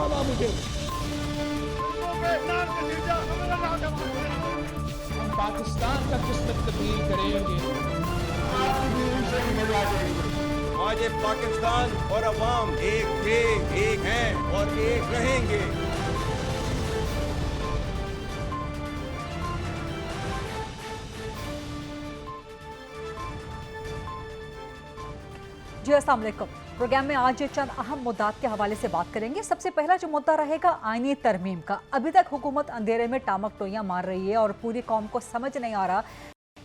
माना मुझे। हम पाकिस्तान का किस्मत तब्दील करेंगे, आज ये पाकिस्तान और अवाम एक थे, एक हैं और एक रहेंगे। जी अस्सलाम वालेकुम। प्रोग्राम में आज चंद अहम मुद्दात के हवाले से बात करेंगे। सबसे पहला जो मुद्दा रहेगा आईनी तरमीम का। अभी तक हुकूमत अंधेरे में टामक टोइयां मार रही है और पूरी कौम को समझ नहीं आ रहा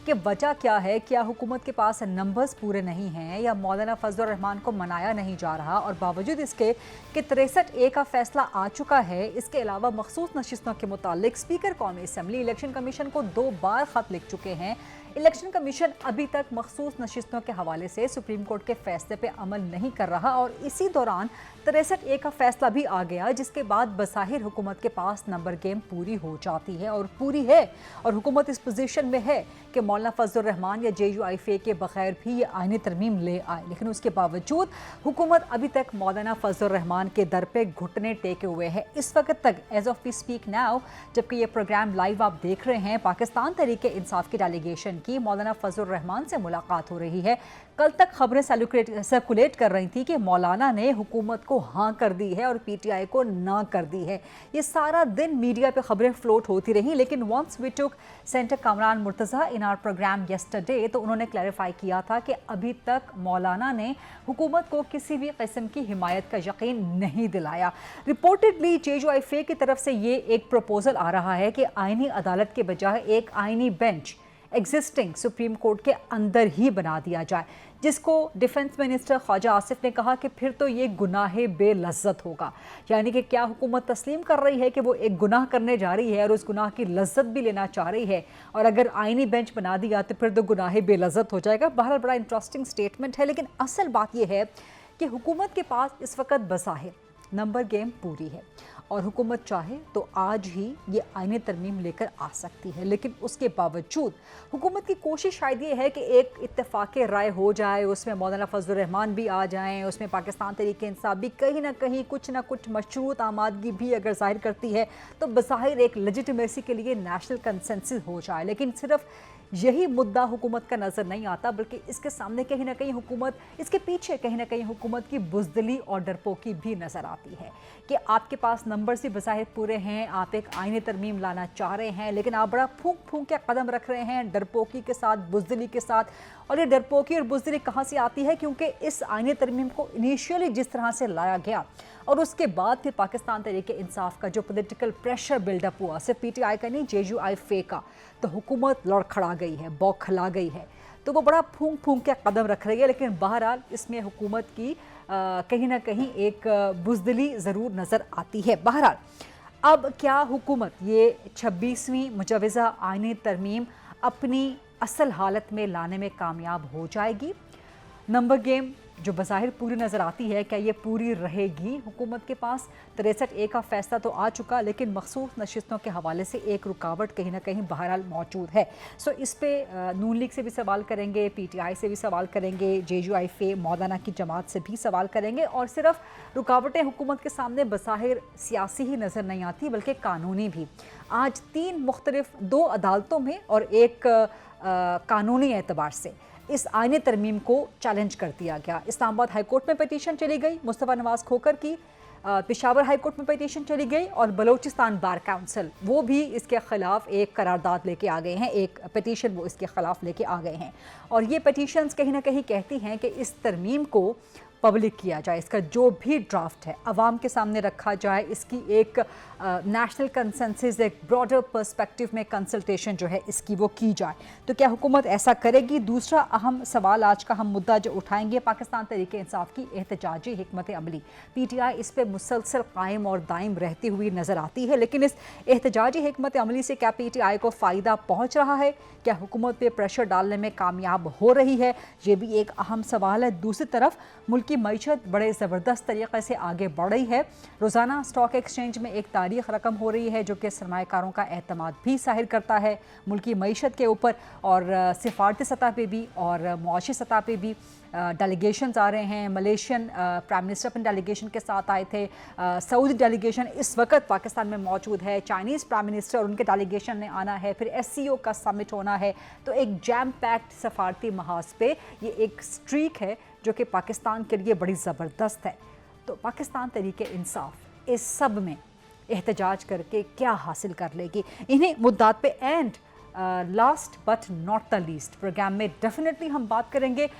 कि वजह क्या है। क्या हुकूमत के पास नंबर्स पूरे नहीं हैं या मौलाना फजल रहमान को मनाया नहीं जा रहा, और बावजूद इसके कि 63A का फैसला आ चुका है। इसके अलावा मखसूस नशिस्तों के मुतालिक स्पीकर कौमी असम्बली इलेक्शन कमीशन को 2 बार ख़त लिख चुके हैं। इलेक्शन कमीशन अभी तक मखसूस नशिस्तों के हवाले से सुप्रीम कोर्ट के फैसले पे अमल नहीं कर रहा, और इसी दौरान 63A का फैसला भी आ गया, जिसके बाद बसाहिर हुकूमत के पास नंबर गेम पूरी हो जाती है और पूरी है, और हुकूमत इस पोजीशन में है कि मौलाना फजल रहमान या JUIFA के बगैर भी ये आईनी तरमीम ले आए। लेकिन उसके बावजूद हुकूमत अभी तक मौलाना फजल रहमान के दर पे घुटने टेके हुए है। इस वक्त तक as of we speak now, जबकि ये प्रोग्राम लाइव आप देख रहे हैं, पाकिस्तान तहरीक इंसाफ की डेलीगेशन की मौलाना फजल रहमान से मुलाकात हो रही है। कल तक खबरें सर्कुलेट कर रही थी कि मौलाना ने हुकूमत को हाँ कर दी है और PTI को ना कर दी है। ये सारा दिन मीडिया पे खबरें फ्लोट होती रहीं, लेकिन once we took senator Kamran Murtaza in our programme yesterday, तो उन्होंने क्लैरिफाई किया था कि अभी तक मौलाना ने हुकूमत को किसी भी किस्म की हिमायत का यकीन नहीं दिलाया। रिपोर्टेडली JUIFA की तरफ से ये एक प्रपोजल आ रहा है कि आईनी अदालत के बजाय एक आईनी बेंच एग्जिस्टिंग सुप्रीम कोर्ट के अंदर ही बना दिया जाए, जिसको डिफेंस मिनिस्टर ख्वाजा आसिफ ने कहा कि फिर तो ये गुनाह बेलज्जत होगा। यानी कि क्या हुकूमत तस्लीम कर रही है कि वो एक गुनाह करने जा रही है और उस गुनाह की लज्जत भी लेना चाह रही है, और अगर आईनी बेंच बना दिया तो फिर तो गुनाह बेलज्जत हो जाएगा। बहरहाल बड़ा इंटरेस्टिंग स्टेटमेंट है, लेकिन असल बात यह है कि हुकूमत के पास इस वक्त बसाहिर नंबर गेम पूरी है, और हुकूमत चाहे तो आज ही ये आईनी तरमीम लेकर आ सकती है। लेकिन उसके बावजूद हुकूमत की कोशिश शायद ये है कि एक इत्तेफाक राय हो जाए, उसमें मौलाना फजल रहमान भी आ जाएं, उसमें पाकिस्तान तहरीक इंसाफ भी कहीं ना कहीं कुछ ना कुछ मशरूत आमादगी भी अगर जाहिर करती है, तो बज़ाहिर एक लेजिटिमेसी के लिए नेशनल कंसेंसस हो जाए। लेकिन सिर्फ यही मुद्दा हुकूमत का नज़र नहीं आता, बल्कि इसके सामने कहीं ना कहीं हुकूमत, इसके पीछे कहीं ना कहीं हुकूमत की बुज़दिली और डरपोकी भी नज़र आती है कि आपके पास नंबर्स भी बज़ाहिर पूरे हैं, आप एक आईनी तरमीम लाना चाह रहे हैं, लेकिन आप बड़ा फूंक फूंक के कदम रख रहे हैं डरपोकी के साथ, बुज़दिली के साथ। और ये डरपोकी और बुज़दिली कहाँ से आती है? क्योंकि इस आईनी तरमीम को इनिशियली जिस तरह से लाया गया और उसके बाद फिर पाकिस्तान तहरीक इंसाफ का जो पॉलिटिकल प्रेशर बिल्डअप हुआ, सिर्फ PTI का नहीं, JUIFA का, तो हुकूमत लड़खड़ा गई है, बौखला गई है, तो वो बड़ा फूंक फूंक के कदम रख रही है। लेकिन बहरहाल इसमें हुकूमत की कहीं ना कहीं एक बुज़दिली ज़रूर नज़र आती है। बहरहाल अब क्या हुकूमत ये 26वीं मुजवज़ा आईनी तरमीम अपनी असल हालत में लाने में कामयाब हो जाएगी? नंबर गेम जो बज़ाहिर पूरी नज़र आती है, क्या ये पूरी रहेगी? हुकूमत के पास 63A का फैसला तो आ चुका, लेकिन मखसूस नशिस्तों के हवाले से एक रुकावट कहीं ना कहीं बहरहाल मौजूद है। सो इस पे नून लीग से भी सवाल करेंगे, PTI से भी सवाल करेंगे, JUIFA मौलाना की जमात से भी सवाल करेंगे। और सिर्फ रुकावटें हुकूमत के सामने बज़ाहिर सियासी ही नज़र नहीं आती, बल्कि कानूनी भी। आज 3 मुख्तलिफ 2 अदालतों में और एक कानूनी एतबार से इस आईनी तरमीम को चैलेंज कर दिया गया। इस्लामाबाद हाई कोर्ट में पिटीशन चली गई मुस्तफ़ा नवाज़ खोखर की, पेशावर हाई कोर्ट में पिटीशन चली गई, और बलोचिस्तान बार काउंसिल वो भी इसके ख़िलाफ़ एक करारदाद लेके आ गए हैं, एक पिटीशन वो इसके ख़िलाफ़ लेके आ गए हैं। और ये पिटीशंस कहीं ना कहीं कहती हैं कि इस तरमीम को पब्लिक किया जाए, इसका जो भी ड्राफ्ट है अवाम के सामने रखा जाए, इसकी एक नेशनल कंसेंसस, एक ब्रॉडर पर्सपेक्टिव में कंसल्टेशन जो है इसकी वो की जाए। तो क्या हुकूमत ऐसा करेगी? दूसरा अहम सवाल आज का हम मुद्दा जो उठाएंगे, पाकिस्तान तहरीक इंसाफ की एहतजाजी हिकमत अमली। PTI इस पर मुसलसल कायम और दायम रहती हुई नज़र आती है, लेकिन इस एहतजाजी हिकमत अमली से क्या PTI को फ़ायदा पहुँच रहा है? क्या हुकूमत पे प्रेशर डालने में कामयाब हो रही है? ये भी एक अहम सवाल है। दूसरी तरफ मुल्क की मईशत बड़े ज़बरदस्त तरीके से आगे बढ़ रही है। रोज़ाना स्टॉक एक्सचेंज में एक तारीख रकम हो रही है जो कि सरमायाकारों का एतमाद भी ज़ाहिर करता है मुल्क की मईशत के ऊपर, और सिफारती सतह पे भी और मुआशी सतह पे भी डेलीगेशंस आ रहे हैं। मलेशियन प्राइम मिनिस्टर अपने डेलीगेशन के साथ आए थे, सऊदी डेलीगेशन इस वक्त पाकिस्तान में मौजूद है, चाइनीज़ प्राइम मिनिस्टर और उनके डेलीगेशन ने आना है, फिर SCO का समिट होना है। तो एक जैम पैक्ड सफारती महाज पे ये एक स्ट्रीक है जो कि पाकिस्तान के लिए बड़ी ज़बरदस्त है। तो पाकिस्तान तरीके इंसाफ इस सब में एहतजाज करके क्या हासिल कर लेगी, इन्हीं मुद्दात पे and last but not the least programme में डेफिनेटली हम बात करेंगे।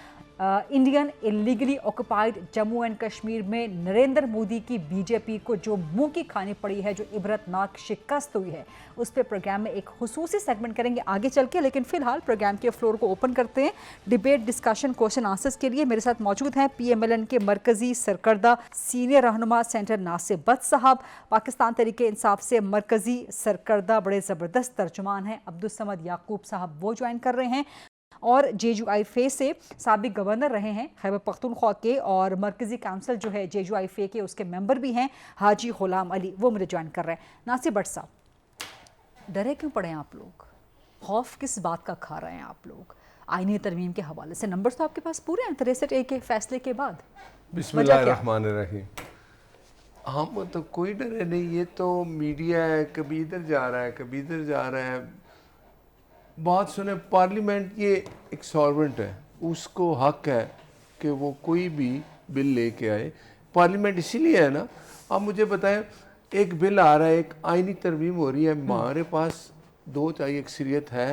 Indian illegally occupied Jammu and Kashmir में नरेंद्र मोदी की बीजेपी को जो मुंह की खानी पड़ी है, जो इबरतनाक शिकस्त हुई है, उस पर प्रोग्राम में एक खुसूसी सेगमेंट करेंगे आगे चल के। लेकिन फिलहाल प्रोग्राम के फ्लोर को ओपन करते हैं डिबेट, डिस्कशन, क्वेश्चन आंसर्स के लिए। मेरे साथ मौजूद हैं PMLN के मरकज़ी सरकर्दा सीनियर रहनुमा सेंटर नासिर बट साहब, पाकिस्तान तरीके इंसाफ से मरकज़ी सरकर्दा बड़े ज़बरदस्त तर्जुमान हैं अब्दुल समद याकूब साहब, वो ज्वाइन कर रहे हैं, और JUIFA से साबिक गवर्नर रहे हैं खैबर पख्तूनख्वा के और मरकज़ी काउंसिल जो है JUIFA के उसके मेंबर भी हैं हाजी गुलाम अली, वो मुझे ज्वाइन कर रहे हैं। नासिर बट साहब, डरे क्यों पड़े हैं आप लोग? खौफ किस बात का खा रहे हैं आप लोग आईनी तरमीम के हवाले से? नंबर्स तो आपके पास पूरे हैं 63A के फैसले के बाद। बिस्मिल्लाहिर्रहमानिर्रहीम। हम तो कोई डरे नहीं, ये तो मीडिया है, कभी इधर जा रहा है कभी इधर जा रहा है। बात सुने, पार्लियामेंट ये एक सॉल्वेंट है, उसको हक है कि वो कोई भी बिल लेके आए। पार्लियामेंट इसीलिए है ना। आप मुझे बताएं, एक बिल आ रहा है, एक आईनी तरमीम हो रही है, हमारे पास 2 तिहाई अक्सरियत है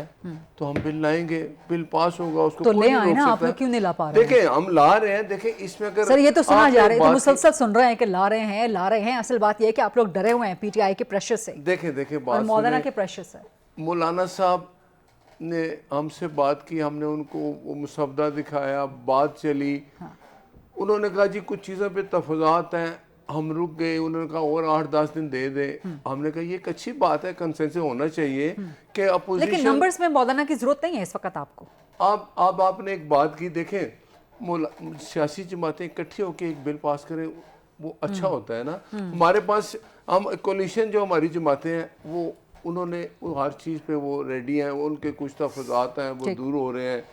तो हम बिल लाएंगे, बिल पास होगा, उसको तो कोई ले नहीं आए रोक ना, आप सकता। लोग क्यों नहीं ला पा रहे हैं? देखें, हम ला रहे हैं, देखें इसमें अगर सर ये तो सुना जा रहा है, तो बात मुसलसल सुन रहे हैं कि ला रहे हैं। असल बात ये है कि आप लोग डरे हुए हैं PTI के प्रेशर से, देखें और बात मौलाना सुने। के प्रेशर से। मौलाना साहब ने हमसे बात की, हमने उनको वो मुसवदा दिखाया, बात चली। उन्होंने कहा जी कुछ चीज़ों पे तफाज़ात हैं, हम रुक गए। उन्होंने कहा और 8-10 दिन दे दे। हमने कहा ये एक अच्छी बात है, कंसेंसस होना चाहिए कि अपोजिशन। लेकिन नंबर्स में मौलाना की जरूरत नहीं है इस वक्त आपको। अब आपने एक बात की, देखें सियासी जमातें इकट्ठी होकर एक बिल पास करें, वो अच्छा होता है ना। हमारे पास हम कोलिशन जो हमारी जमातें हैं वो उन्होंने वो हर चीज़ पे वो रेडी हैं, उनके कुछ तफाज़ात हैं वो दूर हो रहे हैं।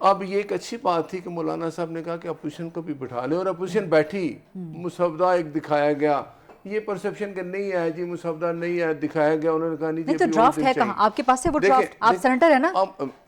अब ये एक अच्छी बात थी कि मौलाना साहब ने कहा कि अपोजिशन को भी बिठा लें, और अपोजिशन बैठी, मुसवदा एक दिखाया गया। ये परसेप्शन कि नहीं आया जी, मुसवदा नहीं आया, दिखाया गया। उन्होंने कहा नहीं तो ड्राफ्ट है कहाँ आपके पास है वो ड्राफ्ट? आप सेनेटर है ना,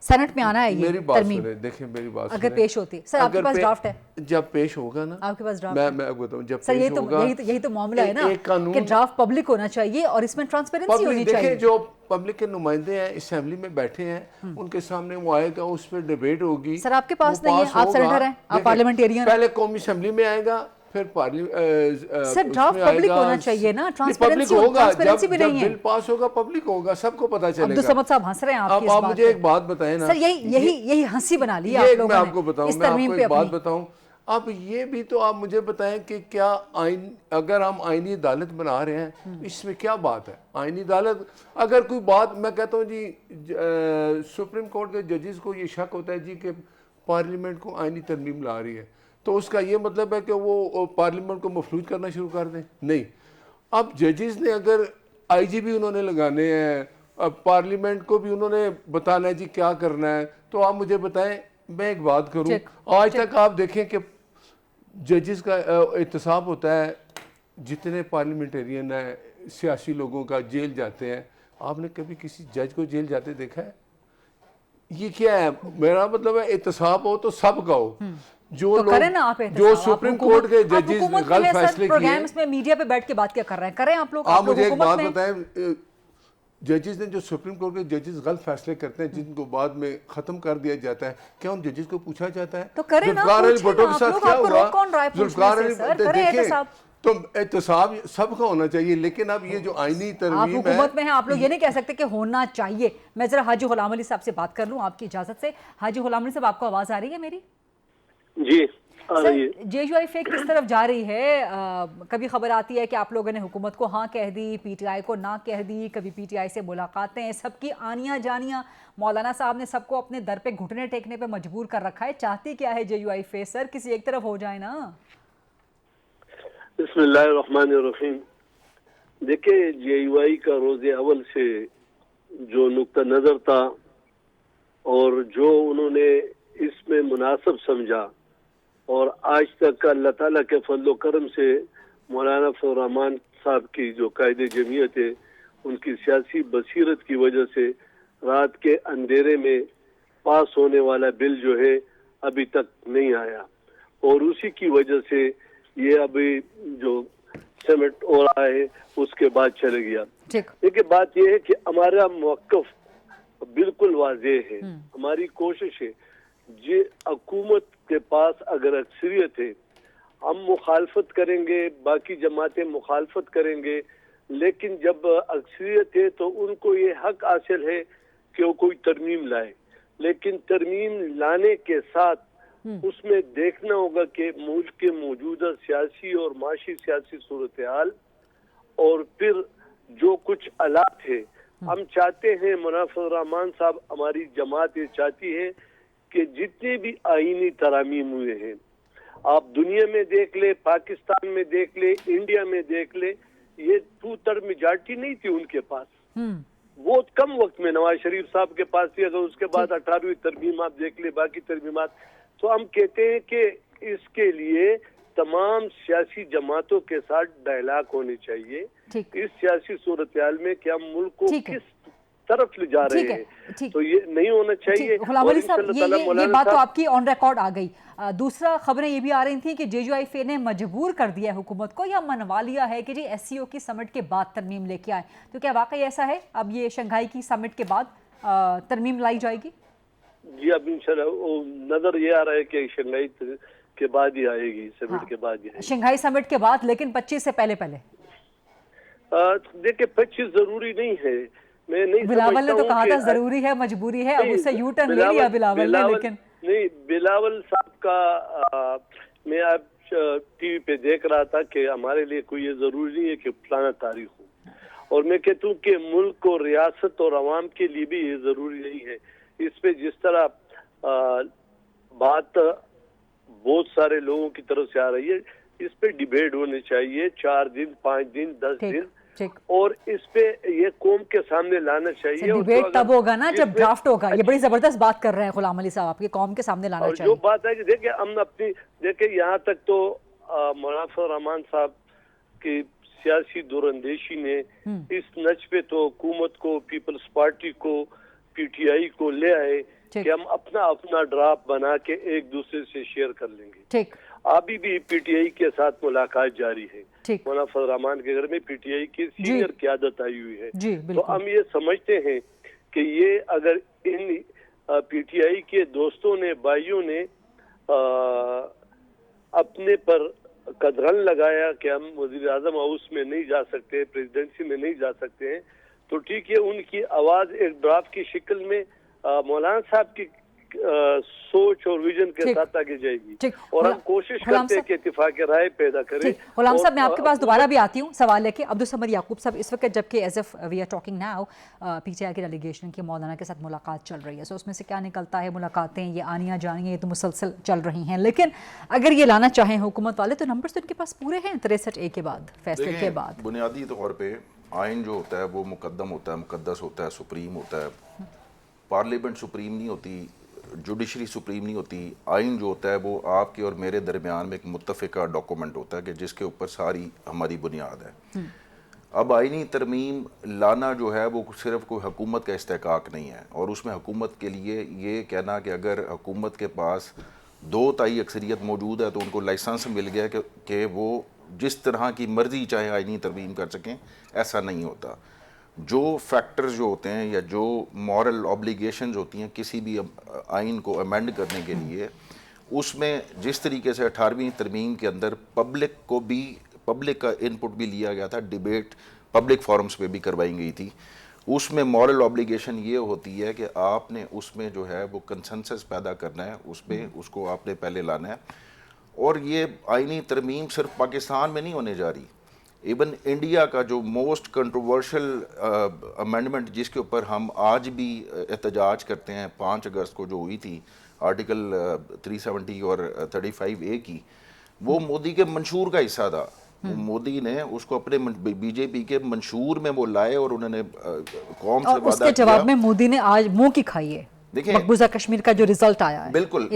सेनेट में आना है ये मेरी बात तरमीम। सुने, देखें मेरी बात अगर पेश होती सर, आपके पास ड्राफ्ट है? जब पेश होगा ना, आपके पास ड्राफ्ट मैं बताऊं, जब सर पेश होगा, यही तो मामला है ना एक कानून कि ड्राफ्ट पब्लिक होना चाहिए और इसमें ट्रांसपेरेंसी होनी चाहिए। देखें जो पब्लिक के नुमाइंदे हैं, असेंबली में बैठे हैं, उनके सामने वो आएगा, उस पर डिबेट होगी। सर आपके पास नहीं है, आप सेनेटर हैं, आप पार्लियामेंटेरियन। पहले कौमी असेंबली में आएगा, फिर सर ड्राफ्ट पब्लिक होना चाहिए ना, ट्रांसपेरेंसी भी नहीं है। बिल पास होगा, पब्लिक होगा, सबको पता चलेगा। अब्दुल समद साहब हंस रहे हैं आपकी इस बात पे। आप मुझे एक बात बताएं ना सर, यही हंसी बना ली आप लोगों ने। मैं आपको बताऊं, मैं आपको एक बात बताऊं। अब ये भी तो आप मुझे बताएं कि क्या आइन, अगर हम आईनी अदालत बना रहे हैं, इसमें क्या बात है? आईनी अदालत, अगर कोई बात, मैं कहता हूँ जी सुप्रीम कोर्ट के जजेस को ये शक होता है जी कि पार्लियामेंट को आईनी तरमीम ला रही है, तो उसका ये मतलब है कि वो पार्लियामेंट को मफलूज करना शुरू कर दें? नहीं। अब जजेस ने अगर IGP उन्होंने लगाने हैं, अब पार्लियामेंट को भी उन्होंने बताना है जी क्या करना है, तो आप मुझे बताएं। मैं एक बात करूं, आज तक आप देखें कि जजेस का एहतसाब होता है, जितने पार्लियामेंटेरियन हैं, सियासी लोगों का जेल जाते हैं, आपने कभी किसी जज को जेल जाते देखा है? ये क्या है? मेरा मतलब है एहतसाब हो तो सब का हो। जो तो करें ना आप, जो सुप्रीम कोर्ट के जजेस गलत फैसले प्रोग्राम्स में मीडिया पे बैठ के बात क्या कर रहे हैं, करें आप लोग। आप मुझे एक बात बताएं, जजेस ने जो सुप्रीम कोर्ट के जजेस गलत फैसले करते हैं जिनको बाद में खत्म कर दिया जाता है, क्या उन जजेस को पूछा जाता है? तो करें ना, भुट्टो के साथ क्या हुआ? जुल्फिकार अली देखें, तो एहतसाब सबका होना चाहिए। लेकिन अब ये जो आईनी तरमीम आप हुकूमत में हैं, आप लोग ये नहीं कह सकते कि होना चाहिए। मैं जरा हाजी गुलाम अली साहब से बात कर लूं आपकी इजाजत से। हाजी गुलाम अली साहब, आपको आवाज आ रही है मेरी? जी। JUIF किस तरफ जा रही है? कभी खबर आती है कि आप लोगों ने हुकूमत को हाँ कह दी, PTI को ना कह दी, कभी PTI से मुलाकातें, सबकी आनियाँ जानियाँ, मौलाना साहब ने सबको अपने दर पे घुटने टेकने पे मजबूर कर रखा है। चाहती क्या है JUIF? सर किसी एक तरफ हो जाए ना। बिस्मिल्लाहिर्रहमानिर्रहीम। देखिए, JUI का रोज़े अव्वल से जो नुक्ता नज़र था और जो उन्होंने इसमें मुनासिब समझा, और आज तक का अल्लाह ताला के फजल करम से मौलाना फजल रहमान साहब की जो कायदे जमीयत है, उनकी सियासी बसीरत की वजह से रात के अंधेरे में पास होने वाला बिल जो है अभी तक नहीं आया, और उसी की वजह से ये अभी जो समिट हो रहा है उसके बाद चले गया। देखिए, बात यह है कि हमारा मौक़िफ़ बिल्कुल वाज़ेह है। हमारी कोशिश है जे हुकूमत के पास अगर अक्सरियत है, हम मुखालफत करेंगे, बाकी जमातें मुखालफत करेंगे, लेकिन जब अक्सरियत है तो उनको ये हक हासिल है कि वो कोई तरमीम लाए, लेकिन तरमीम लाने के साथ उसमें देखना होगा कि मुल्क के मौजूदा सियासी और माशी सियासी सूरत हाल और फिर जो कुछ हालात है। हम चाहते हैं, मौलाना फजल रहमान साहब, हमारी जमात ये चाहती है कि जितने भी आईनी तरामीम हुए हैं, आप दुनिया में देख ले, पाकिस्तान में देख ले, इंडिया में देख ले, ये 2/3 मेजॉरिटी नहीं थी उनके पास। बहुत कम वक्त में नवाज शरीफ साहब के पास थी। अगर उसके बाद 18वीं तरमीम आप देख ले, बाकी तरमीमात, तो हम कहते हैं कि इसके लिए तमाम सियासी जमातों के साथ डायलॉग होने चाहिए। इस सियासी सूरत हाल में कि हम मुल्क को किस तरफ ले जा रहे हैं, तो ये नहीं होना चाहिए। गुलाम अली साहब, ये बात तो आपकी ऑन रिकॉर्ड आ गई। दूसरा, खबरें ये भी आ रही थी कि JUIF ने मजबूर कर दिया है हुकूमत को या मनवा लिया है कि जी SCO की समिट के बाद तरमीम लेके आए, तो क्या वाकई ऐसा है? अब ये शंघाई की समिट के बाद तरमीम लाई जाएगी? जी, अब इंशाल्लाह नजर ये आ रहा है कि शंघाई के बाद ही आएगी, समिट के बाद ही आएगी। शंघाई समिट के बाद, लेकिन 25 से पहले देखिए, 25 जरूरी नहीं है। मैं नहीं, बिलावल ने तो कहा था जरूरी है, मजबूरी है, अब उससे यू टर्न ले लिया बिलावल ने। लेकिन नहीं, बिलावल साहब का मैं आज टीवी पे देख रहा था कि हमारे लिए कोई ये जरूरी नहीं है कि फलाना तारीख हो, और मैं कहता हूँ कि मुल्क और रियासत और अवाम के लिए भी ये जरूरी नहीं है। इस पे जिस तरह बात बहुत सारे लोगों की तरफ से आ रही है, इस पे डिबेट होने चाहिए, 4 दिन, 5 दिन, 10 दिन, और इस पे ये कौम के सामने लाना चाहिए। डिबेट तब होगा ना जब ड्राफ्ट होगा। ये बड़ी जबरदस्त बात कर रहे हैं गुलाम अली साहब, आपके कौम के सामने लाना चाहिए। जो बात है कि देखिए, हम अपनी देखिए यहाँ तक तो मौलाना फजल रहमान साहब की सियासी दूरअंदेशी ने इस नच पे तो हुकूमत को, पीपल्स पार्टी को, PTI को ले आए कि हम अपना ड्राफ्ट बना के एक दूसरे से शेयर कर लेंगे। अभी भी PTI के साथ मुलाकात जारी है। मौलाना फजल रहमान के घर में PTI की सीनियर क़यादत आई हुई है। तो हम ये समझते हैं कि ये अगर इन PTI के दोस्तों ने, भाइयों ने अपने पर कदरन लगाया कि हम वज़ीर आज़म हाउस में नहीं जा सकते, प्रेसिडेंसी में नहीं जा सकते हैं, तो ठीक है, उनकी आवाज़ एक ड्राफ्ट की शक्ल में मौलाना साहब की सोच और विजन के साथ आगे जाएगी, और हम कोशिश करते हैं कि इत्तेफाक राय पैदा करें। गुलाम साहब, मैं आपके पास दोबारा भी आती हूँ सवाल लेके। अब्दुल समद याकूब साहब, इस वक्त जबकि as of we are talking now PTI की डेलीगेशन की मौलाना के साथ मुलाकात चल रही है, सो उसमें से क्या निकलता है? मुलाकातें ये आनियाँ जानियाँ ये तो मुसलसल चल रही हैं, लेकिन अगर ये लाना चाहें हुकूमत वाले तो नंबर्स तो इनके पास पूरे हैं 63A के बाद, फैसले के बाद। बुनियादी तौर पर आइन जो होता है वो मुकद्दम होता है, मुकद्दस होता है, सुप्रीम होता है। पार्लियामेंट सुप्रीम नहीं होती, जुडिशरी सुप्रीम नहीं होती। आइन जो होता है वो आपके और मेरे दरमियान में एक मुत्तफ़िका डॉक्यूमेंट होता है कि जिसके ऊपर सारी हमारी बुनियाद है। अब आइनी तरमीम लाना जो है वो सिर्फ कोई हुकूमत का इस्तेहकाक नहीं है, और उसमें हुकूमत के लिए ये कहना कि अगर हुकूमत के पास 2/3 अक्सरियत मौजूद है तो उनको लाइसेंस मिल गया कि वो जिस तरह की मर्ज़ी चाहे आइनी तरमीम कर सकें, ऐसा नहीं होता। जो फैक्टर्स जो होते हैं या जो मॉरल ऑब्लिगेशंस होती हैं किसी भी आइन को अमेंड करने के लिए, उसमें जिस तरीके से 18वीं तरमीम के अंदर पब्लिक का इनपुट भी लिया गया था, डिबेट पब्लिक फोरम्स पे भी करवाई गई थी, उसमें मॉरल ऑब्लिगेशन ये होती है कि आपने उसमें जो है वो कंसेंसस पैदा करना है, उसमें उसको आपने पहले लाना है, اور یہ آئینی ترمیم صرف پاکستان میں نہیں ہونے جا رہی. ایون انڈیا کا جو موسٹ کنٹروورشل امینڈمنٹ جس کے اوپر ہم آج بھی احتجاج کرتے ہیں 5 اگست کو جو ہوئی تھی آرٹیکل 370 اور 35A کی, وہ مودی کے منشور کا حصہ تھا. مودی نے اس کو اپنے بی جے پی کے منشور میں وہ لائے اور انہوں نے قوم سے وعدہ کیا. اس کے جواب میں مودی نے آج منہ کی کھائی ہے مقبوضہ کشمیر کا جو رزلٹ آیا ہے. بالکل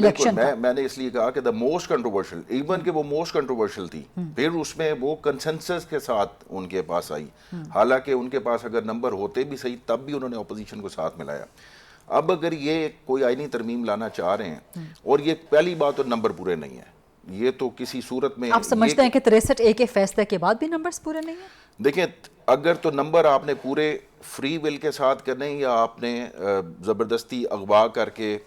میں نے اس لیے کہا کہ دا موسٹ کنٹروورشل, ایون کہ وہ موسٹ کنٹروورشل تھی, پھر اس میں وہ کنسنسس کے ساتھ ان کے پاس آئی. حالانکہ ان کے پاس اگر نمبر ہوتے بھی صحیح تب بھی انہوں نے اپوزیشن کو ساتھ ملایا. اب اگر یہ کوئی آئینی ترمیم لانا چاہ رہے ہیں, اور یہ پہلی بات تو نمبر پورے نہیں ہے, یہ تو کسی صورت میں آپ سمجھتے ہیں کہ 63A کے فیصلے کے بعد بھی نمبرز پورے نہیں ہیں؟ دیکھیں, اگر تو نمبر آپ نے پورے فری ول کے ساتھ کرنے ہیں یا آپ نے زبردستی اغوا کر کے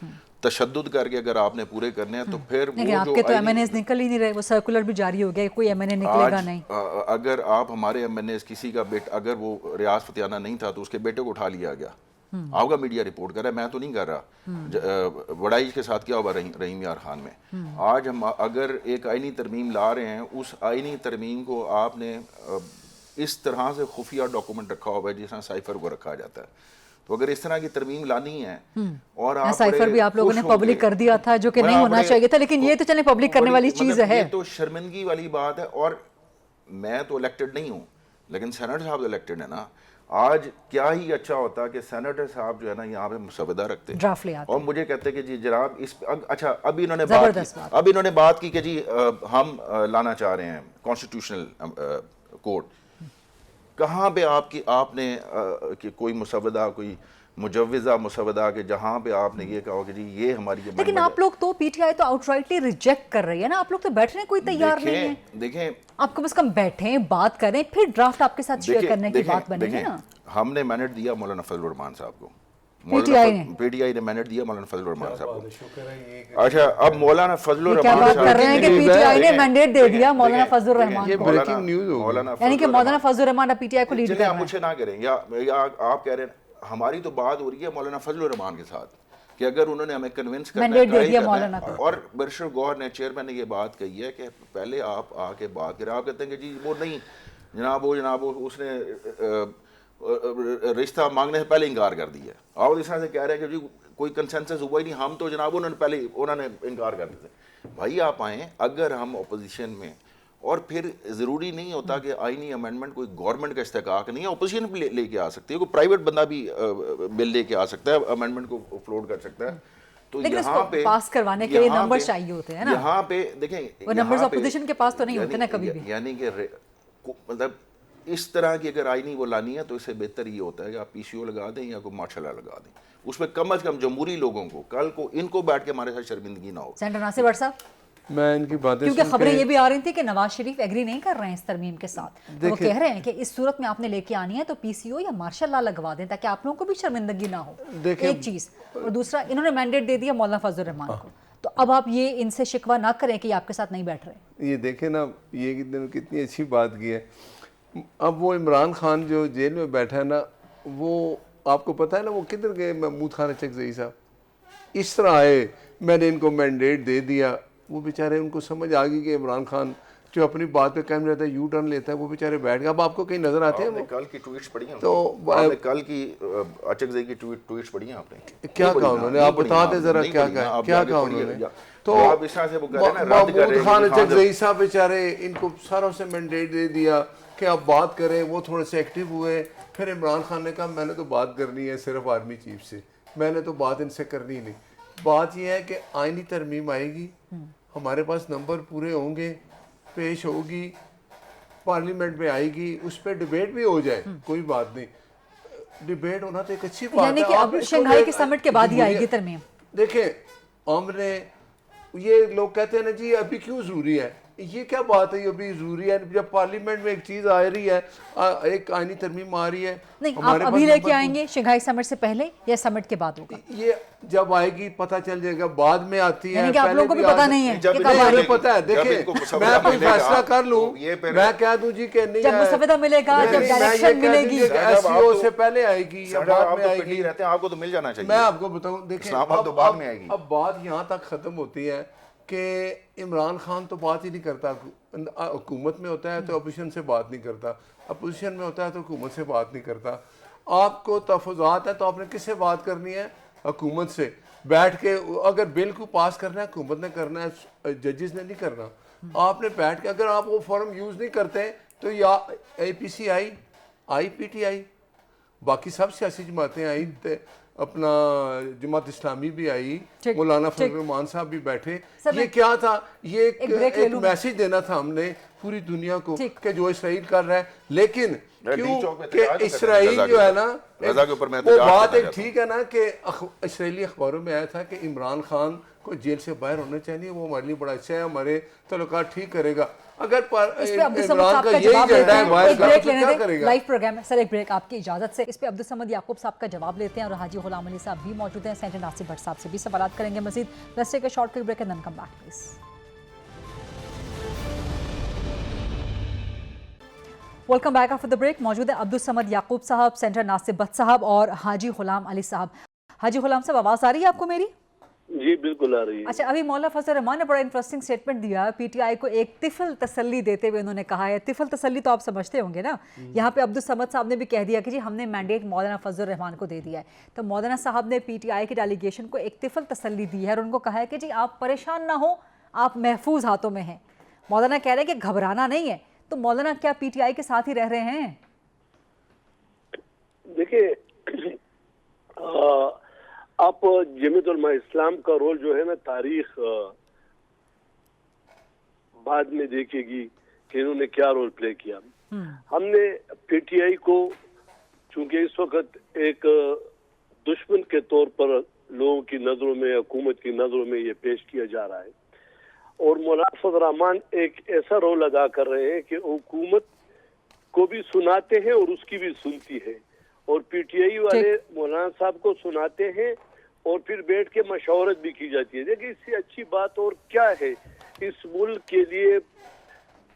تشدد کر کے اگر آپ نے پورے کرنے ہیں تو پھر لیکن آپ کے تو ایم این ایز نکل ہی نہیں رہے, وہ سرکولر بھی جاری ہو گیا, کوئی ایم این اے نکلے گا نہیں. اگر آپ ہمارے ایم این ایز کسی کا بیٹا, اگر وہ ریاض فتیانہ نہیں تھا تو اس کے بیٹے کو اٹھا لیا گیا. آپ کا میڈیا رپورٹ کر رہا ہے, میں تو نہیں کر رہا. وڈائی کے ساتھ کیا ہوا رحیم یار خان میں. آج ہم اگر ایک آئینی ترمیم لا رہے ہیں, اس آئینی ترمیم کو آپ نے اس طرح سے خفیہ ڈاکومنٹ رکھا ہوا ہے جس طرح سائفر کو رکھا جاتا ہے. تو اگر اس طرح کی ترمیم لانی ہے, اور آپ سائفر بھی آپ لوگوں نے پبلک کر دیا تھا جو کہ نہیں ہونا چاہیے تھا, لیکن یہ تو چلیں پبلک کرنے والی چیز ہے. یہ تو شرمندگی والی بات ہے. اور میں تو الیکٹڈ نہیں ہوں, لیکن سینیٹر صاحب الیکٹڈ ہے نا. آج کیا ہی اچھا ہوتا کہ سینیٹر صاحب جو ہے نا یہاں پہ مسودہ رکھتے اور مجھے کہتے کہ جی جناب اس اچھا اب انہوں نے بات کی کہ جی ہم لانا چاہ رہے ہیں کانسٹیٹیوشنل کوڈ. کہاں پہ آپ نے کوئی مسودہ, کوئی مجوزہ مسودہ کہ جہاں پہ آپ نے یہ کہا کہ جی یہ ہماری. لیکن آپ لوگ تو پی ٹی آئی تو آؤٹ رائٹلی ریجیکٹ کر رہی ہے نا, آپ لوگ تو بیٹھنے کوئی تیار نہیں ہے. دیکھیں آپ کم از کم بیٹھیں, بات کریں, پھر ڈرافٹ آپ کے ساتھ شیئر کرنے کی بات بنے گی نا. ہم نے مینڈیٹ دیا مولانا فضل الرحمان صاحب کو, پی ٹی آئی نے مینڈیٹ دیا مولانا فضل الرحمان صاحب کو. اچھا اب مولانا فضل الرحمان کیا بات کر رہے ہیں کہ پی ٹی آئی نے مینڈیٹ دے دیا مولانا فضل الرحمان یہ بریکنگ نیوز ہو, یعنی کہ مولانا فضل الرحمان پی ٹی آئی کو لیڈ کر رہے ہیں. مجھے نہ کریں یا آپ کہہ رہے ہیں, ہماری تو بات ہو رہی ہے مولانا فضل الرحمان کے ساتھ کہ اگر انہوں نے ہمیں کنونس کرنا ہے. اور برشر گور نے, چیئرمین نے یہ بات کہی ہے کہ پہلے آپ آ کے بات کریں. آپ کہتے ہیں کہ جی وہ نہیں جناب اس نے رشتہ مانگنے سے پہلے انکار کر دیا. آپ اس طرح سے کہہ رہے ہیں کہ جی کوئی کنسنسس ہوا ہی نہیں, ہم تو جناب انہوں نے انکار کر دیا. بھائی آپ آئیں, اگر ہم اپوزیشن میں, اور پھر ضروری نہیں ہوتا کہ آئینی امینڈمنٹ کوئی گورنمنٹ کا استحقاق نہیں ہے, اپوزیشن بھی لے کے آ سکتی ہے, کوئی پرائیویٹ بندہ بھی بل لے کے آ سکتا ہے, امینڈمنٹ کو فلوٹ کر سکتا ہے. تو یہاں پہ پاس کروانے کے لیے نمبر چاہیے ہوتے ہیں نا. یہاں پہ دیکھیں وہ نمبرز اپوزیشن کے پاس تو نہیں ہوتے نا کبھی بھی. یعنی کہ مطلب اس طرح کی اگر آئینی وہ لانی ہے تو اس سے بہتر یہ ہوتا ہے کہ آپ پی سی او لگا دیں یا کوئی مارشل لا لگا دیں. اس میں کم از کم جمہوری لوگوں کو کل کو ان کو بیٹھ کے ہمارے ساتھ شرمندگی نہ ہو. سینیٹر ناصر بٹ صاحب, میں ان کی باتیں کیونکہ خبریں یہ بھی آ رہی تھی کہ نواز شریف ایگری نہیں کر رہے ہیں اس ترمیم کے ساتھ. وہ کہہ رہے ہیں کہ اس صورت میں آپ نے لے کے آنی ہے تو پی سی او یا مارشل لا لگوا دیں تاکہ آپ لوگوں کو بھی شرمندگی نہ ہو. ایک چیز, اور دوسرا انہوں نے مینڈیٹ دے دیا مولانا فضل الرحمان کو, تو اب آپ یہ ان سے شکوہ نہ کریں کہ یہ آپ کے ساتھ نہیں بیٹھ رہے. یہ دیکھیں نا, یہ کتنی اچھی بات کی ہے. اب وہ عمران خان جو جیل میں بیٹھا ہے نا, وہ آپ کو پتہ ہے نا وہ کدھر گئے, محمود خان چکزئی صاحب اس طرح آئے, میں نے ان کو مینڈیٹ دے دیا. وہ بیچارے ان کو سمجھ آ گئی کہ عمران خان جو اپنی بات پہ قائم رہتا ہے, یو ٹرن لیتا ہے, وہ بیچارے بیٹھ گئے. اب آپ کو کہیں نظر آتے ہیں وہ کل کی ٹویٹس پڑھی ہیں, تو کل کی اچکزئی کی ٹویٹس پڑھی ہیں آپ نے, کیا کہا انہوں نے, آپ بتاتے ذرا کیا کہا انہوں نے. تو محمود خان چکزئی صاحب بیچارے, ان کو ساروں سے مینڈیٹ دے دیا کہ آپ بات کریں. وہ تھوڑے سے ایکٹیو ہوئے. پھر عمران خان نے کہا میں نے تو بات کرنی ہے صرف آرمی چیف سے, میں نے تو بات ان سے کرنی نہیں. بات یہ ہے کہ آئینی ترمیم آئے گی, ہمارے پاس نمبر پورے ہوں گے, پیش ہوگی, پارلیمنٹ میں آئے گی, اس پہ ڈیبیٹ بھی ہو جائے, کوئی بات نہیں. ڈیبیٹ ہونا تو ایک اچھی بات ہے. یعنی کہ اب شنگھائی کے سمٹ کے بعد ہی آئے گی ترمیم. دیکھیں ہم نے یہ لوگ کہتے ہیں نا جی ابھی کیوں ضروری ہے, یہ کیا بات ہے, یہ ابھی ضروری ہے جب پارلیمنٹ میں ایک چیز آ رہی ہے, ایک آئینی ترمیم آ رہی ہے. نہیں, آپ ابھی لے کے آئیں گے شنگھائی سمٹ سے پہلے یا سمٹ کے بعد ہوگا؟ یہ جب آئے گی پتہ چل جائے گا, بعد میں آتی ہے. یعنی کہ آپ لوگوں کو بھی پتہ نہیں ہے کہ کب آئے گی. پتہ ہے, دیکھیں میں کوئی فیصلہ کر لوں, میں کہہ دوں جی کہ نہیں, جب مسودہ ملے گا, جب ڈائریکشن ملے گی, ایس سی او سے پہلے آئے گی یا بعد میں آئے گی, آپ کو تو مل جانا چاہیے. میں آپ کو بتاؤں, دیکھیں اب بعد میں آئے گی. اب بات یہاں تک ختم ہوتی ہے کہ عمران خان تو بات ہی نہیں کرتا، حکومت میں ہوتا ہے تو اپوزیشن سے بات نہیں کرتا، اپوزیشن میں ہوتا ہے تو حکومت سے بات نہیں کرتا. آپ کو تحفظات ہے تو آپ نے کس سے بات کرنی ہے؟ حکومت سے بیٹھ کے. اگر بل کو پاس کرنا ہے حکومت نے کرنا ہے، ججز نے نہیں کرنا. آپ نے بیٹھ کے اگر آپ وہ فارم یوز نہیں کرتے تو یا اے پی سی آئی پی ٹی آئی، باقی سب سیاسی جماعتیں آئی، اپنا جماعت اسلامی بھی آئی، مولانا فضل الرحمان صاحب بھی بیٹھے. یہ کیا تھا؟ یہ ایک میسج دینا تھا ہم نے پوری دنیا کو کہ جو اسرائیل کر رہا ہے. لیکن کیوں کہ اسرائیل جو ہے نا، وہ بات ایک ٹھیک ہے نا کہ اسرائیلی اخباروں میں آیا تھا کہ عمران خان کو جیل سے باہر ہونا چاہیے، وہ ہمارے لیے بڑا اچھا ہے، ہمارے تعلقات ٹھیک کرے گا. اگر عمران کا یہی ایجنڈا ہے باہر کا، تو کیا کرے گا؟ لائیو پروگرام ہے سر، ایک بریک آپ کی اجازت سے. اس پہ عبدالصمد یعقوب صاحب کا جواب لیتے ہیں اور حاجی غلام علی صاحب بھی موجود ہیں. سینیٹر ناصر بٹ صاحب سے بھی سوالات کریں گے مزید. Let's take a short break and then come back please. Welcome back after the break. موجود ہے عبدالصمد یعقوب صاحب، سینیٹر ناصر بٹ صاحب اور حاجی غلام علی صاحب. حاجی غلام صاحب آواز آ رہی ہے آپ کو میری؟ جی بالکل آ رہی ہے. اچھا، ابھی مولانا فضل الرحمان نے بڑا انٹرسٹنگ سٹیٹمنٹ دیا پی ٹی آئی کو، ایک طفل تسلی دیتے ہوئے انہوں نے کہا ہے، طفل تسلی تو آپ سمجھتے ہوں گے نا. یہاں پہ عبدالصمد صاحب نے بھی کہہ دیا کہ جی ہم نے مینڈیٹ مولانا فضل الرحمان کو دے دیا ہے. تو مولانا صاحب نے پی ٹی آئی کی ڈیلیگیشن کو ایک طفل تسلی دی ہے اور ان کو کہا ہے کہ جی آپ پریشان نہ ہو، آپ محفوظ ہاتھوں میں ہیں. مولانا کہہ رہے ہیں کہ گھبرانا نہیں ہے. تو مولانا کیا پی ٹی آئی کے ساتھ ہی رہ رہے ہیں؟ دیکھیں، آپ جمعیت علماء اسلام کا رول جو ہے نا، تاریخ بعد میں دیکھے گی کہ انہوں نے کیا رول پلے کیا. ہم نے پی ٹی آئی کو چونکہ اس وقت ایک دشمن کے طور پر لوگوں کی نظروں میں، حکومت کی نظروں میں یہ پیش کیا جا رہا ہے، اور مولانا فضل الرحمان ایک ایسا رول ادا کر رہے ہیں کہ حکومت کو بھی سناتے ہیں اور اس کی بھی سنتی ہے، اور پی ٹی آئی والے مولانا صاحب کو سناتے ہیں اور پھر بیٹھ کے مشاورت بھی کی جاتی ہے. دیکھیں، اس سے اچھی بات اور کیا ہے اس ملک کے لیے؟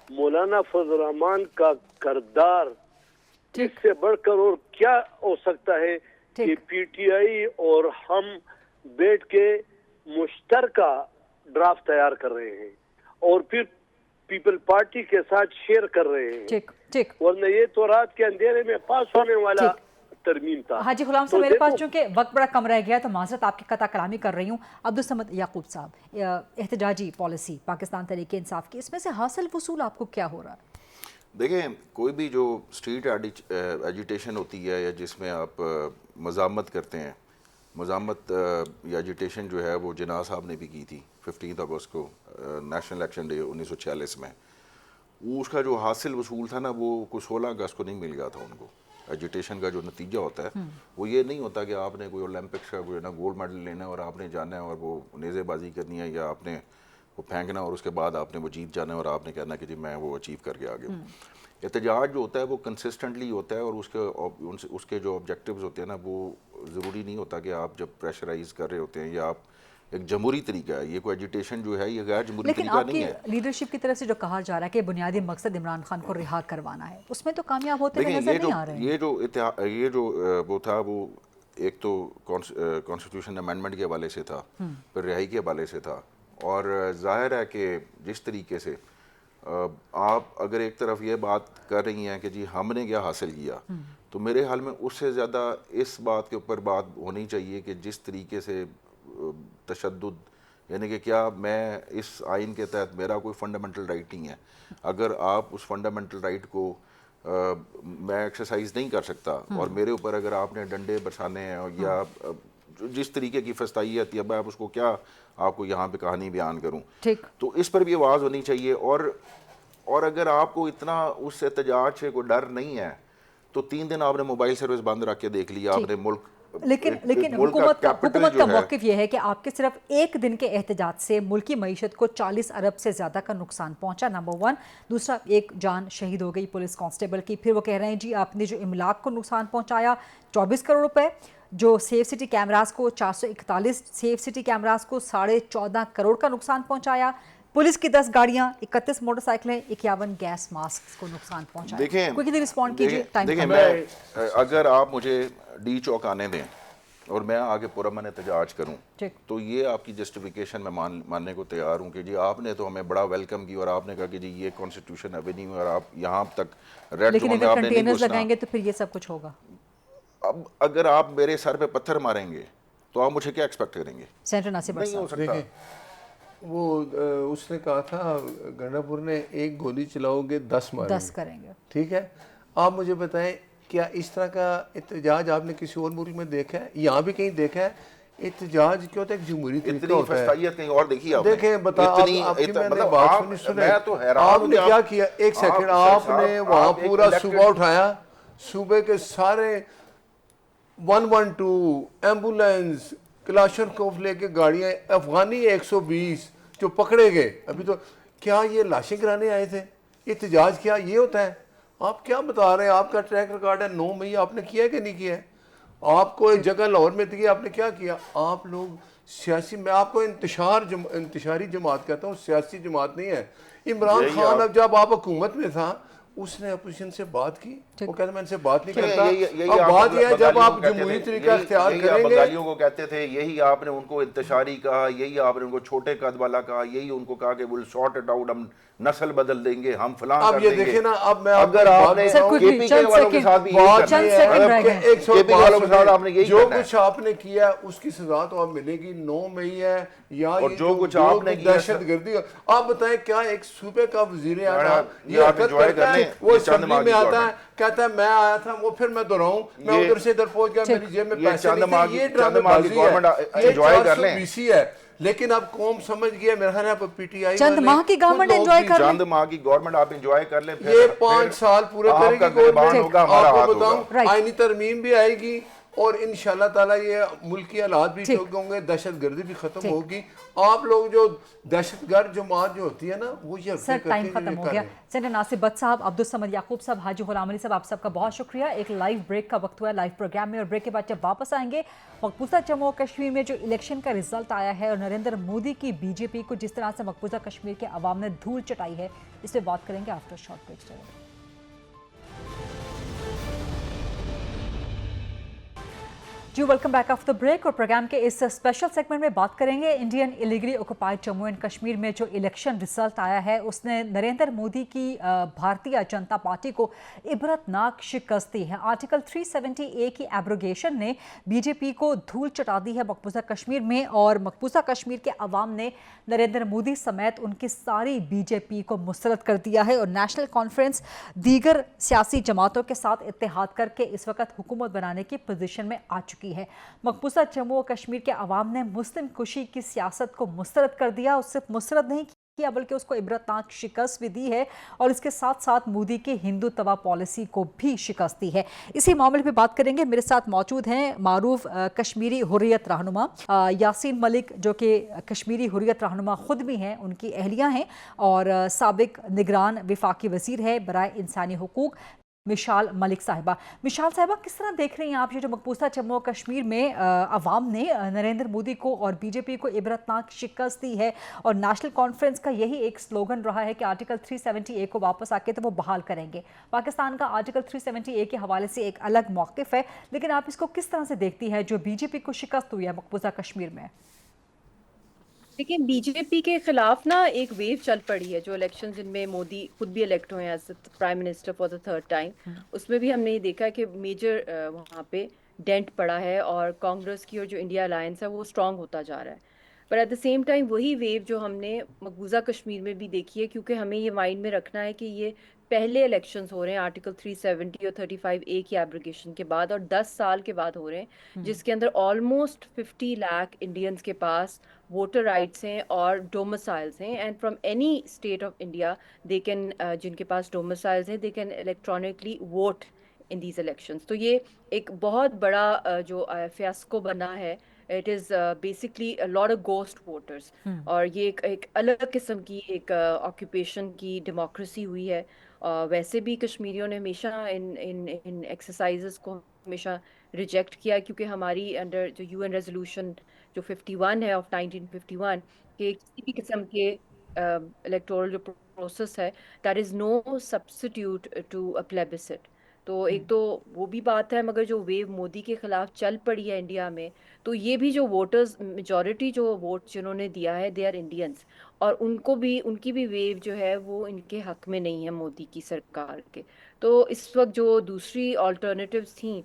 مولانا فضل الرحمان کا کردار اس سے بڑھ کر اور کیا ہو سکتا ہے کہ پی ٹی آئی اور ہم بیٹھ کے مشترکہ ڈرافٹ تیار کر رہے ہیں اور پھر پیپل پارٹی کے ساتھ شیئر کر رہے ہیں، ورنہ یہ تو رات کے اندھیرے میں پاس ہونے والا ترمیم تھا. حاجی غلام صاحب، میرے پاس چونکہ وقت بڑا کم رہ گیا تو معذرت آپ کی قطع کلامی کر رہی ہوں. عبدالصمد یعقوب صاحب، احتجاجی پالیسی پاکستان تحریک انصاف کی، اس میں سے حاصل وصول آپ کو کیا ہو رہا ہے؟ دیکھیں، کوئی بھی جو اسٹریٹ ایجیٹیشن ہوتی ہے یا جس میں آپ مزاحمت کرتے ہیں، مزاحمت یا ایجیٹیشن جو ہے وہ جناح صاحب نے بھی کی تھی 15 اگست کو، نیشنل الیکشن ڈے 1946 میں. وہ اس کا جو حاصل وصول تھا نا، وہ کوئی 16 اگست کو نہیں مل گیا تھا ان کو. ایجیٹیشن کا جو نتیجہ ہوتا ہے وہ یہ نہیں ہوتا کہ آپ نے کوئی اولمپکس کا کوئی نا گولڈ میڈل لینا ہے اور آپ نے جانا ہے اور وہ نیزے بازی کرنی ہے، یا آپ نے وہ پھینکنا اور اس کے بعد آپ نے وہ جیت جانا ہے اور آپ نے کہنا کہ جی میں وہ اچیو کر کے آگے ہوں. احتجاج جو ہوتا ہے وہ کنسسٹنٹلی ہوتا ہے، اور اس کے جو آبجیکٹیوز ہوتے ہیں نا، وہ ضروری نہیں ہوتا کہ آپ جب پریشرائز کر رہے ہوتے ہیں یا آپ ایک جمہوری طریقہ ہے. یہ کوئی ایجیٹیشن جو ہے یہ غیر جمہوری طریقہ نہیں ہے. لیکن آپ کی لیڈرشپ کی طرف سے جو کہا جا رہا ہے کہ بنیادی مقصد عمران خان کو رہا کروانا ہے، اس میں تو کامیاب ہوتے ہوئے نظر نہیں آ رہے ہیں. یہ جو وہ تھا، وہ ایک تو کانسٹیٹیوشن امینڈمنٹ کے حوالے سے تھا، پھر رہائی کے حوالے سے تھا. اور ظاہر ہے کہ جس طریقے سے آپ اگر ایک طرف یہ بات کر رہی ہیں کہ جی ہم نے کیا حاصل کیا، تو میرے حال میں اس سے زیادہ اس بات کے اوپر بات ہونی چاہیے کہ جس طریقے سے تشدد، یعنی کہ کیا میں اس آئین کے تحت میرا کوئی فنڈامنٹل رائٹ نہیں ہے، اگر آپ اس فنڈامنٹل رائٹ کو میں ایکسرسائز نہیں کر سکتا اور میرے اوپر اگر آپ نے ڈنڈے برسانے ہیں یا جس طریقے کی فسطائیت یا میں اس کو کیا آپ کو یہاں پہ کہانی بیان کروں، تو اس پر بھی آواز ہونی چاہیے. اور اگر آپ کو اتنا اس احتجاج سے کوئی ڈر نہیں ہے تو 3 دن آپ نے موبائل سروس بند رکھ کے دیکھ لیا آپ نے ملک. لیکن حکومت کا موقف یہ ہے کہ آپ کے صرف ایک دن کے احتجاج سے ملکی معیشت کو 40 ارب سے زیادہ کا نقصان پہنچا، نمبر 1. دوسرا، ایک جان شہید ہو گئی پولیس کانسٹیبل کی. پھر وہ کہہ رہے ہیں جی آپ نے جو املاک کو نقصان پہنچایا 24 کروڑ روپے، جو سیف سٹی کیمراز کو 441 سیف سٹی کیمراز کو 14.5 کروڑ کا نقصان پہنچایا، پولیس کی 10 گاڑیاں، 31 موٹر سائیکلیں، 51 گیس ماسک کو نقصان پہنچایا. دیکھیں کوئی رسپونڈ کیجیے. دیکھیں، میں اگر آپ مجھے ڈی چوک آنے دیں اور میں آگے پرامن احتجاج کروں ٹھیک۔ تو یہ آپ کی جسٹیفیکیشن میں ماننے کو تیار ہوں کہ جی آپ نے تو ہمیں بڑا ویلکم کی اور آپ نے کہا کہ جی یہ کانسٹیٹیوشن ایونیو اور آپ یہاں تک ریڈ لیکن زون میں اگر آپ نے نہیں کنٹینرز گھسنا. لگائیں گے تو پھر یہ سب کچھ ہوگا. اب اگر آپ میرے سر پہ پتھر ماریں گے تو آپ مجھے کیا ایکسپیکٹ کریں گے؟ سینیٹر ناصر بٹ نہیں ہو صاحب، سکتا. وہ اس نے کہا تھا گنڈاپور نے ایک گولی چلاؤ گے 10 ماریں 10 کریں گے. ٹھیک ہے. آپ مجھے بتائیں کیا اس طرح کا احتجاج آپ نے کسی اور ملک میں دیکھا ہے؟ یہاں بھی کہیں دیکھا ہے؟ احتجاج کیا ہوتا ہے؟ ایک جمہوری طریقہ اتنی ہوتا ہے. فسطائیت کہیں اور دیکھی آپ نے؟ دیکھیں بتا آپ کی میں نے بات سنی سنے میں تو حیران آپ ہوں نے کہ کیا کیا. ایک سیکنڈ، آپ نے وہاں پورا صوبہ اٹھایا، صوبے کے سارے 112 ایمبولینس کلاشنکوف لے کے گاڑیاں، افغانی 120 جو پکڑے گئے. ابھی تو کیا یہ لاشیں گرانے آئے تھے؟ احتجاج کیا یہ ہوتا ہے؟ آپ کیا بتا رہے ہیں؟ آپ کا ٹریک ریکارڈ ہے 9 مئی آپ نے کیا ہے کہ نہیں کیا ہے؟ آپ کو ایک جگہ لاہور میں تھی، آپ نے کیا کیا؟ آپ لوگ سیاسی، میں آپ کو انتشاری جماعت کہتا ہوں، سیاسی جماعت نہیں ہے. عمران خان اب جب آپ حکومت میں تھا اس نے اپوزیشن سے بات کی، وہ کہتا میں ان سے بات نہیں کرتا. اب بات یہ ہے جب آپ جمہوری طریقہ اختیار کریں گے. بنگالیوں کو کہتے تھے، یہی آپ نے ان کو انتشاری کہا، یہی آپ نے ان کو چھوٹے قد والا کہا، یہی ان کو کہا کہ ول سارٹ اٹ آؤٹ، ہم نسل بدل دیں گے، ہم فلاں کر اب یہ دیں گے. دیکھیں نا، اب میں اگر آپ نے کے پی کے والوں کے ساتھ بھی یہی کرنا ہے، جو کچھ آپ نے کیا اس کی سزا تو آپ ملے گی. 9 مئی ہے یا اور جو کچھ آپ نے کیا دہشت گردی. آپ بتائیں کیا ایک صوبے کا وزیر اعظم یہ حرکت کرتا ہے؟ وہ اسمبلی میں آتا ہے کہتا ہے میں آیا تھا، وہ پھر میں دہراؤں میں ادھر سے ادھر پہنچ گیا، میری جیب میں پیسے نہیں تھے. یہ ڈرامے بازی ہے، یہ 420 ہے. لیکن اب قوم سمجھ گیا، میرا خیال ہے اب پی ٹی آئی چند ماہ کی گورنمنٹ انجوائے کر لیں، چند ماہ کی گورنمنٹ آپ انجوائے کر لیں، یہ 5 سال پورے کرے گی گورنمنٹ. ہمارا آپ کو ہاتھ بتاؤں ہوگا. آئینی ترمیم بھی آئے گی اور انشاءاللہ تعالیٰ یہ ملکی حالات بھی ٹھیک ہوں گے، دہشت گردی بھی ختم ہوگی. آپ لوگ جو دہشت گرد جماعت جو ہوتی ہے نا وہ یہ سر ٹائم ختم ہو گیا. سینیٹر ناصر بٹ صاحب، عبدالصمد یعقوب صاحب، حاجی غلام علی صاحب، آپ سب کا بہت شکریہ. ایک لائیو بریک کا وقت ہوا ہے لائیو پروگرام میں، اور بریک کے بعد جب واپس آئیں گے مقبوضہ جموں و کشمیر میں جو الیکشن کا رزلٹ آیا ہے اور نریندر مودی کی بی جے پی کو جس طرح سے مقبوضہ کشمیر کے عوام نے دھول چٹائی ہے، اس پہ بات کریں گے آفٹر شارٹ بریک. جی ویلکم بیک آفٹر بریک. اور پروگرام کے اس اسپیشل سیگمنٹ میں بات کریں گے Indian illegally occupied Jammu and Kashmir میں جو الیکشن رزلٹ آیا ہے اس نے نریندر مودی کی بھارتیہ جنتا پارٹی کو عبرتناک شکست دی ہے. آرٹیکل 370A کی ایبروگیشن نے بی جے پی کو دھول چٹا دی ہے مقبوضہ کشمیر میں، اور مقبوضہ کشمیر کے عوام نے نریندر مودی سمیت ان کی ساری بی جے پی کو مسترد کر دیا ہے. اور نیشنل کانفرنس دیگر سیاسی جماعتوں کے ساتھ اتحاد کر کے اس وقت حکومت بنانے کی پوزیشن میں آ چکی ہے. مقبوضہ جموں و کشمیر کے عوام نے مسلم کشی کی سیاست کو مسترد کر دیا، اور صرف مسترد نہیں کیا بلکہ اس کو عبرتناک شکست بھی دی ہے، اور اس کے ساتھ ساتھ مودی کی ہندو توا پالیسی کو بھی شکست دی ہے. اسی معاملے پہ بات کریں گے. میرے ساتھ موجود ہیں معروف کشمیری حریت رہنما یاسین ملک، جو کہ کشمیری حریت رہنما خود بھی ہیں، ان کی اہلیہ ہیں، اور سابق نگران وفاقی وزیر ہے برائے انسانی حقوق مشال ملک صاحبہ. مشال صاحبہ، کس طرح دیکھ رہے ہیں آپ یہ جو مقبوضہ جموں و کشمیر میں عوام نے نریندر مودی کو اور بی جے پی کو عبرتناک شکست دی ہے، اور نیشنل کانفرنس کا یہی ایک سلوگن رہا ہے کہ آرٹیکل 370A کو واپس آ کے تو وہ بحال کریں گے. پاکستان کا آرٹیکل 370A کے حوالے سے ایک الگ موقف ہے، لیکن آپ اس کو کس طرح سے دیکھتی ہے جو بی جے پی کو شکست ہوئی ہے مقبوضہ کشمیر میں؟ لیکن بی جے پی کے خلاف نا ایک ویو چل پڑی ہے جو الیکشن جن میں مودی خود بھی الیکٹ ہوئے ہیں as prime minister for the 3rd time, اس میں بھی ہم نے یہ دیکھا کہ میجر وہاں پہ ڈینٹ پڑا ہے، اور کانگریس کی اور جو انڈیا الائنس ہے وہ اسٹرانگ ہوتا جا رہا ہے. پر ایٹ دا سیم ٹائم وہی ویو جو ہم نے مقبوضہ کشمیر میں بھی دیکھی ہے، کیونکہ ہمیں یہ مائنڈ میں رکھنا ہے کہ یہ پہلے الیکشنز ہو رہے ہیں آرٹیکل 370 اور 35A کی ایبریگیشن کے بعد، اور 10 سال کے بعد ہو رہے ہیں، جس کے اندر آلموسٹ 50 لاکھ انڈینز کے پاس ووٹر رائٹس ہیں اور ڈومسائلز ہیں، and from any state of India they can, جن کے پاس ڈومسائلز ہیں، they can electronically vote in these elections. تو یہ ایک بہت بڑا جو فیاسکو بنا ہے. It is basically lot of ghost voters, اور یہ ایک الگ قسم کی ایک آکوپیشن کی ڈیموکریسی ہوئی ہے. ویسے بھی کشمیریوں نے ہمیشہ ان ایکسرسائزز کو ہمیشہ ریجیکٹ کیا، کیونکہ ہماری انڈر جو UN ریزولوشن جو 51 ہے آف 1951 کہ کسی بھی قسم کے الیکٹورل جو پروسیس ہے that is no substitute to a plebiscite. तो एक तो वो भी बात है, मगर जो वेव मोदी के खिलाफ चल पड़ी है इंडिया में, तो ये भी जो वोटर्स मेजॉरिटी जो वोट जिन्होंने दिया है दे आर इंडियंस, और उनको भी उनकी भी वेव जो है वो इनके हक में नहीं है मोदी की सरकार के। तो इस वक्त जो दूसरी ऑल्टरनेटिव्स थी,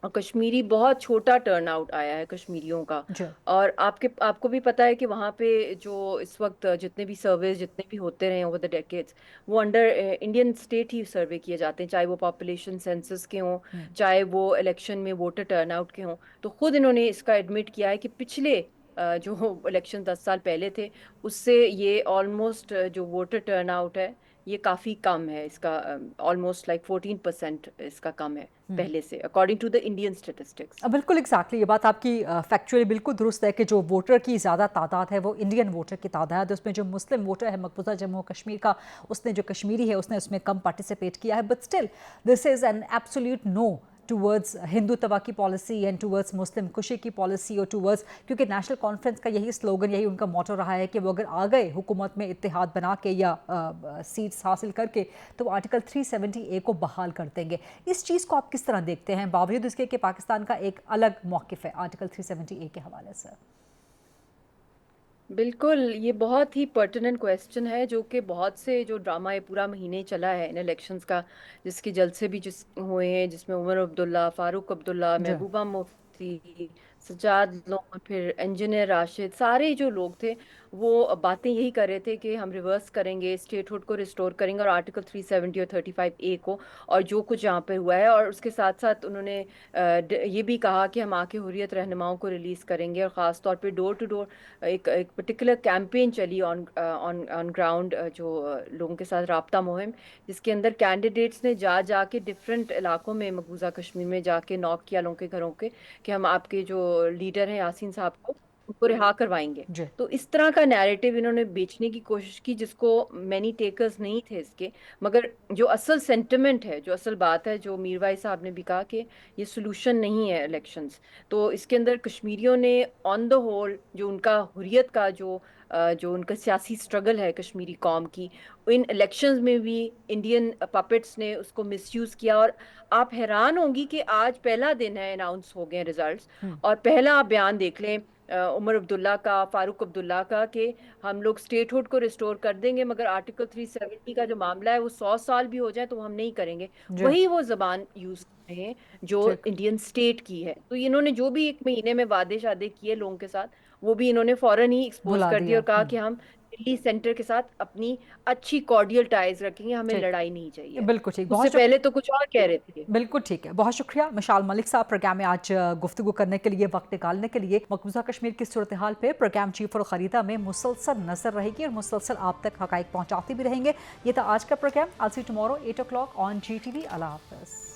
और कश्मीरी बहुत छोटा टर्न आउट आया है कश्मीरियों का, और आपको भी पता है कि वहाँ पे जो इस वक्त जितने भी सर्वेज जितने भी होते रहे ओवर द डेकेड्स, वो अंडर इंडियन स्टेट ही सर्वे किए जाते हैं, चाहे वो पॉपुलेशन सेंसस के हों, चाहे वो इलेक्शन में वोटर टर्न आउट के हों। तो खुद इन्होंने इसका एडमिट किया है कि पिछले जो इलेक्शन 10 साल पहले थे उससे ये ऑलमोस्ट जो वोटर टर्न आउट है ये काफ़ी कम है, इसका ऑलमोस्ट लाइक 14% इसका कम है पहले से, according to the Indian statistics. बिल्कुल एग्जैक्टली, ये बात आपकी फैक्चुअली बिल्कुल दुरुस्त है कि जो वोटर की ज़्यादा तादाद है वो इंडियन वोटर की तादाद है, उसमें जो मुस्लिम वोटर है मकबूजा जम्मू कश्मीर का, उसने जो कश्मीरी है उसने उसमें कम पार्टिसिपेट किया है, but still this is an absolute no towards Hindu तबा की पॉलिसी एंड टूवर्ड्स मुस्लिम खुशी की पॉलिसी और टूवर्ड्स, क्योंकि नेशनल कॉन्फ्रेंस का यही स्लोगन, यही उनका मोटो रहा है कि वो अगर आ गए हुकूमत में इत्तेहाद बना के या सीट्स हासिल करके तो वो आर्टिकल 370A को बहाल कर देंगे। इस चीज़ को आप किस तरह देखते हैं, बावजूद इसके कि पाकिस्तान का एक अलग मौक़िफ़ है आर्टिकल 370A के हवाले से? बिल्कुल, ये बहुत ही पर्टिनेंट क्वेश्चन है, जो कि बहुत से जो ड्रामा ये पूरा महीने चला है इन इलेक्शंस का, जिसके जलसे भी हुए हैं, जिसमें उमर अब्दुल्ला, फारूक अब्दुल्ला, महबूबा मुफ्ती, सज्जाद लोन, फिर इंजीनियर राशिद, सारे जो लोग थे वो बातें यही कर रहे थे कि हम रिवर्स करेंगे, स्टेटहुड को रिस्टोर करेंगे और आर्टिकल 370 और 35A को, और जो कुछ यहाँ पे हुआ है। और उसके साथ साथ उन्होंने ये भी कहा कि हम आके हुर्रियत रहनुमाओं को रिलीज़ करेंगे, और ख़ास तौर पे डोर टू डोर एक पर्टिकुलर कैंपेन चली ऑन ग्राउंड, जो लोगों के साथ राब्ता मुहिम, जिसके अंदर कैंडिडेट्स ने जा के डिफरेंट इलाकों में मकबूजा कश्मीर में जाके नॉक किया लोगों के घरों के कि हम आपके जो लीडर हैं यासीन साहब को उनको रिहा करवाएंगे। तो इस तरह का नैरेटिव इन्होंने बेचने की कोशिश की, जिसको मैनी टेकर्स नहीं थे इसके, मगर जो असल सेंटिमेंट है, जो असल बात है, जो मीरवाई साहब ने भी कहा कि ये सोल्यूशन नहीं है इलेक्शंस, तो इसके अंदर कश्मीरियों ने ऑन द होल जो उनका हुर्रियत का जो उनका सियासी स्ट्रगल है कश्मीरी कौम की, इन इलेक्शंस में भी इंडियन पपेट्स ने उसको मिसयूज़ किया। और आप हैरान होंगी कि आज पहला दिन है, अनाउंस हो गए रिजल्ट्स, और पहला आप बयान देख लें उमर अब्दुल्ला का, फारूक अब्दुल्ला का, कि हम लोग स्टेटहुड को रिस्टोर कर देंगे, मगर आर्टिकल 370 का जो मामला है वो 100 साल भी हो जाए तो हम नहीं करेंगे। वही वो ज़बान यूज़ कर रहे हैं जो इंडियन स्टेट की है। तो इन्होंने जो भी एक महीने में वादे शादे किए लोगों के साथ, वो भी इन्होंने फौरन ही एक्सपोज कर दिया और कहा कि हम दिल्ली सेंटर के साथ अपनी अच्छी कॉर्डियल टाइज रखेंगे, हमें लड़ाई नहीं चाहिए। बिल्कुल ठीक, उससे पहले तो कुछ और कह रहे थे। बिल्कुल ठीक है, बहुत शुक्रिया मिशाल मलिक साहब प्रोग्राम में आज गुफ्तगू करने के लिए, वक्त निकालने के लिए। मकबूजा कश्मीर की सूरत हाल पे प्रोग्राम चीफ और खरीदा में मुसलसल नजर रहेगी और मुसलसल आप तक हकाइक पहुंचाते भी रहेंगे। ये था आज का programme. I'll see you tomorrow 8 o'clock on GTV। अल्लाह हाफ़िज़।